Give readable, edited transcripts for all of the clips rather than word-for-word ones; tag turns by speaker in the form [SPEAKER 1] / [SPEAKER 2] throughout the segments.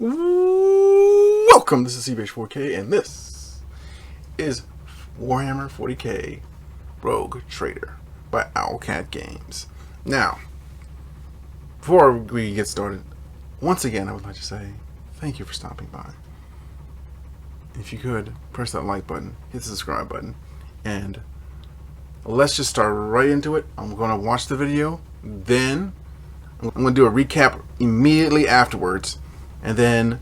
[SPEAKER 1] Welcome, this is CBH4K, and this is Warhammer 40K Rogue Trader by owlcat.games. Now, before we get started, once again, I would like to say thank you for stopping by. If you could, press that like button, hit the subscribe button, and let's just start right into it. I'm going to watch the video, then I'm going to do a recap immediately afterwards, and then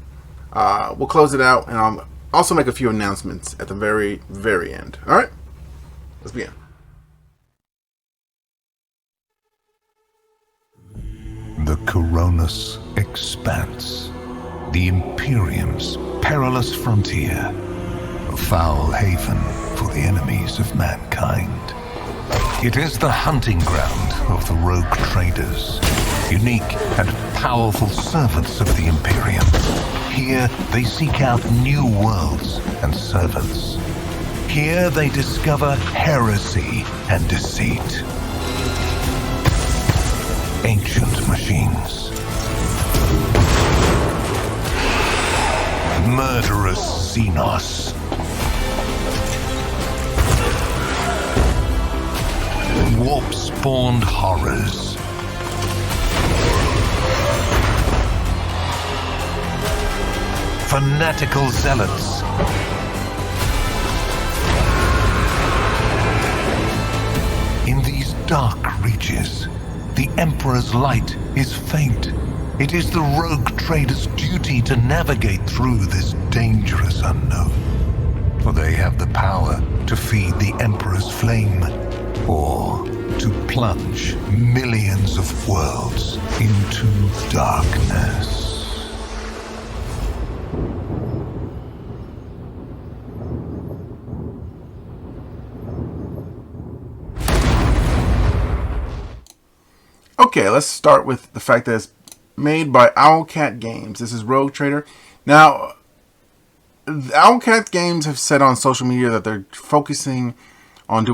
[SPEAKER 1] we'll close it out, and I'll also make a few announcements at the very, very end. Alright? Let's begin.
[SPEAKER 2] The Coronis Expanse, the Imperium's perilous frontier, a foul haven for the enemies of mankind. It is the hunting ground of the rogue traders, unique and powerful servants of the Imperium. Here they seek out new worlds and servants. Here they discover heresy and deceit. Ancient machines, murderous Xenos, warp-spawned horrors, fanatical zealots, in these dark reaches, the Emperor's light is faint. It is the rogue trader's duty to navigate through this dangerous unknown, for they have the power to feed the Emperor's flame, or to plunge millions of worlds into darkness.
[SPEAKER 1] Okay, let's start with the fact that it's made by owlcat.games. This is Rogue Trader. Now, owlcat.games have said on social media that they're focusing on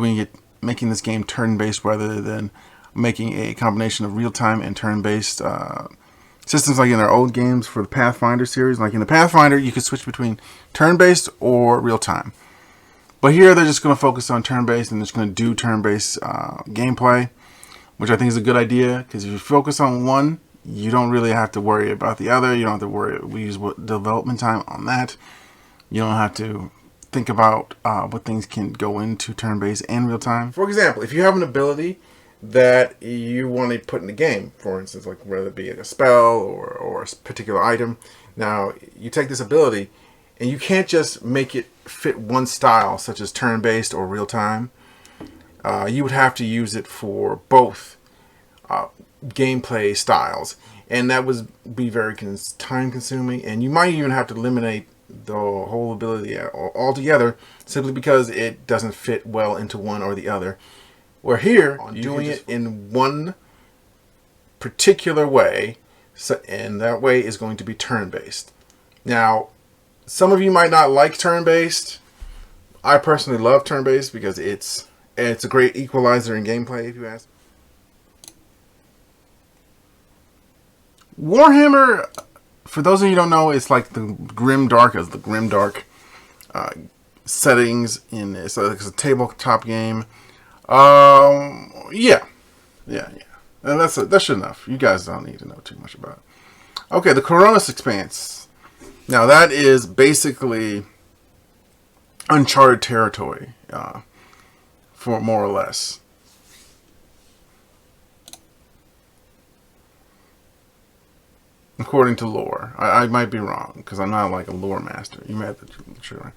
[SPEAKER 1] making this game turn-based rather than making a combination of real-time and turn-based systems like in their old games for the Pathfinder series. Like in the Pathfinder, you could switch between turn-based or real-time. But here, they're just going to focus on turn-based and just going to do turn-based gameplay, which I think is a good idea, because if you focus on one, you don't really have to worry about the other. You don't have to worry. We use development time on that. You don't have to think about what things can go into turn-based and real-time. For example, if you have an ability that you want to put in the game, for instance, like whether it be a spell or a particular item, now you take this ability and you can't just make it fit one style, such as turn-based or real-time. You would have to use it for both gameplay styles, and that would be very time consuming, and you might even have to eliminate the whole ability altogether simply because it doesn't fit well into one or the other. Where here, doing it in one particular way, and that way is going to be turn-based. Now, some of you might not like turn-based. I personally love turn-based because it's a great equalizer in gameplay, if you ask. Warhammer, for those of you who don't know, it's like the grimdark settings in it's a tabletop game. Yeah. And that's good enough. You guys don't need to know too much about it. Okay, the Coronis Expanse. Now that is basically uncharted territory. For more or less. According to lore. I might be wrong, because I'm not like a lore master. You may have to.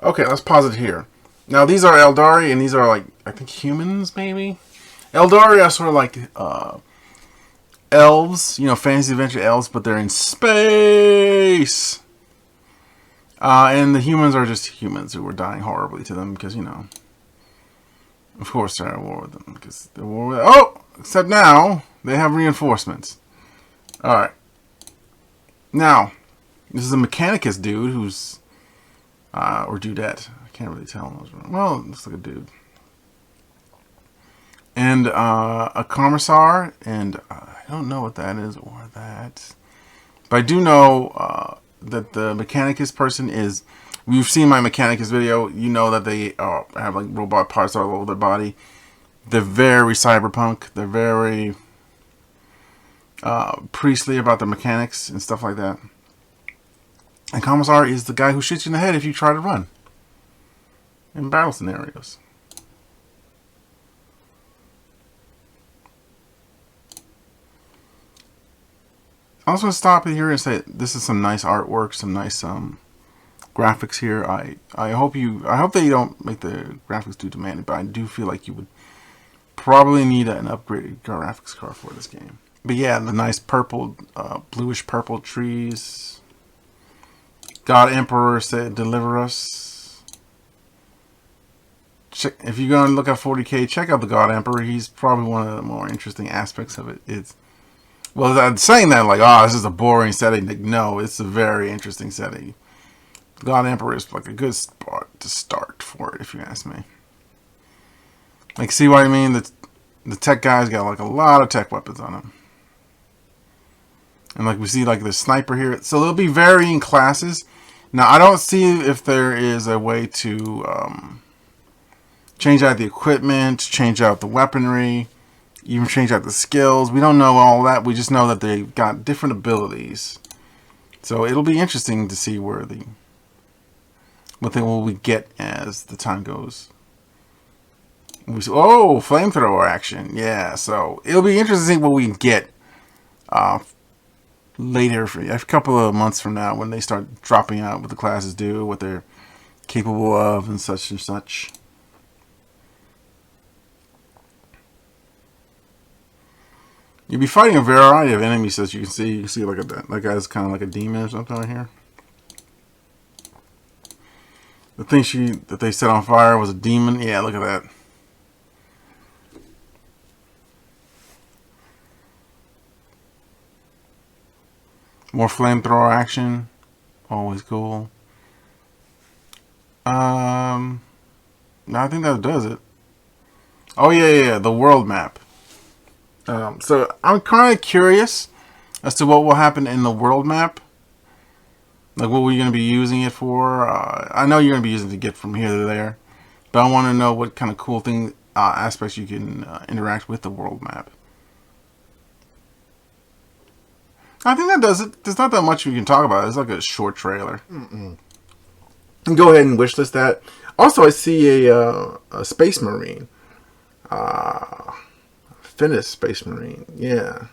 [SPEAKER 1] Okay, let's pause it here. Now, these are Eldari, and these are like, I think humans, maybe? Eldari are sort of like elves, fantasy adventure elves, but they're in space! And the humans are just humans who were dying horribly to them, because, of course they're at war with them, because they're war with... Oh! Except now, they have reinforcements. Alright. Now, this is a Mechanicus dude who's... or dudette. I can't really tell. Well, it looks like a dude. And a Commissar, and I don't know what that is or that. But I do know that the Mechanicus person is. You've seen my Mechanicus video. You know that they have like robot parts all over their body. They're very cyberpunk. They're very priestly about the mechanics and stuff like that. And Commissar is the guy who shoots you in the head if you try to run in battle scenarios. I was going to stop it here and say this is some nice artwork, some nice graphics here. I hope that you don't make the graphics too demanding, but I do feel like you would probably need an upgraded graphics card for this game. But yeah, the nice purple, bluish purple trees. God Emperor said, "Deliver us." If you're going to look at 40K, check out the God Emperor. He's probably one of the more interesting aspects of it. Well, I'm saying that like, oh, this is a boring setting. Like, no, it's a very interesting setting. The God Emperor is like a good spot to start for it, if you ask me. Like, see what I mean? The tech guy's got like a lot of tech weapons on him. And like we see like the sniper here. So there'll be varying classes. Now, I don't see if there is a way to change out the equipment, change out the weaponry, even change out the skills. We don't know all that. We just know that they've got different abilities. So it'll be interesting to see what will we get as the time goes. Oh, flamethrower action. Yeah, so it'll be interesting to see what we get later, a couple of months from now, when they start dropping out what the classes do, what they're capable of, and such and such. You'll be fighting a variety of enemies, as you can see. You see like that guy's kind of like a demon or something right here. The thing that they set on fire was a demon. Yeah, look at that. More flamethrower action. Always cool. No, I think that does it. Oh, yeah, the world map. So I'm kind of curious as to what will happen in the world map. Like, what we're going to be using it for. I know you're going to be using it to get from here to there. But I want to know what kind of cool aspects you can interact with the world map. I think that does it. There's not that much we can talk about. It's like a short trailer. And go ahead and wishlist that. Also, I see a Space Marine. Finnish Space Marine. Yeah.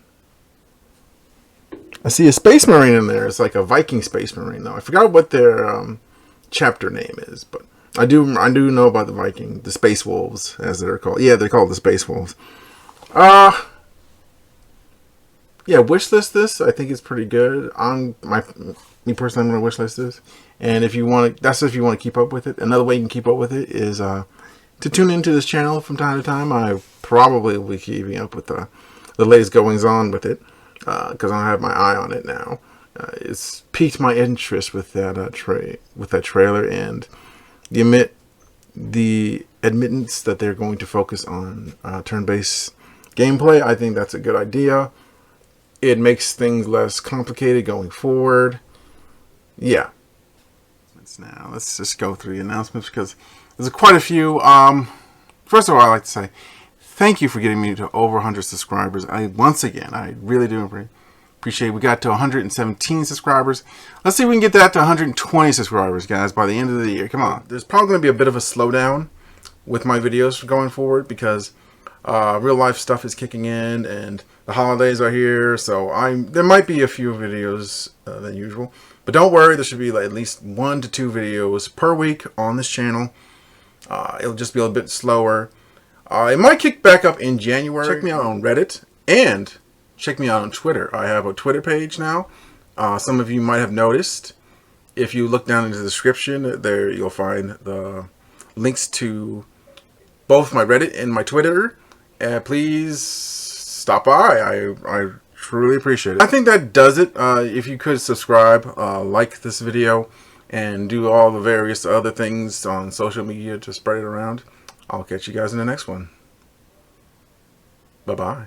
[SPEAKER 1] I see a Space Marine in there. It's like a Viking Space Marine, though. I forgot what their chapter name is, but I do know about the Space Wolves, as they're called. Yeah, they're called the Space Wolves. Yeah, wishlist this. I think it's pretty good. Me personally, I'm going to wishlist this. And if you want to, that's if you want to keep up with it. Another way you can keep up with it is to tune into this channel from time to time. I probably will be keeping up with the latest goings on with it, because I have my eye on it now. It's piqued my interest with that trailer, and the admittance that they're going to focus on turn-based gameplay. I think that's a good idea. It makes things less complicated going forward. Yeah. Now let's just go through the announcements, because there's quite a few. First of all, I'd like to say thank you for getting me to over 100 subscribers. Once again, I really do appreciate it. We got to 117 subscribers. Let's see if we can get that to 120 subscribers, guys, by the end of the year. Come on. There's probably going to be a bit of a slowdown with my videos going forward, because real life stuff is kicking in and the holidays are here. So there might be a few videos than usual. But don't worry, there should be like at least 1 to 2 videos per week on this channel. It'll just be a little bit slower. It might kick back up in January. Check me out on Reddit and check me out on Twitter. I have a Twitter page now. Some of you might have noticed. If you look down in the description, there you'll find the links to both my Reddit and my Twitter. Please stop by. I truly appreciate it. I think that does it. If you could subscribe, like this video, and do all the various other things on social media to spread it around. I'll catch you guys in the next one. Bye-bye.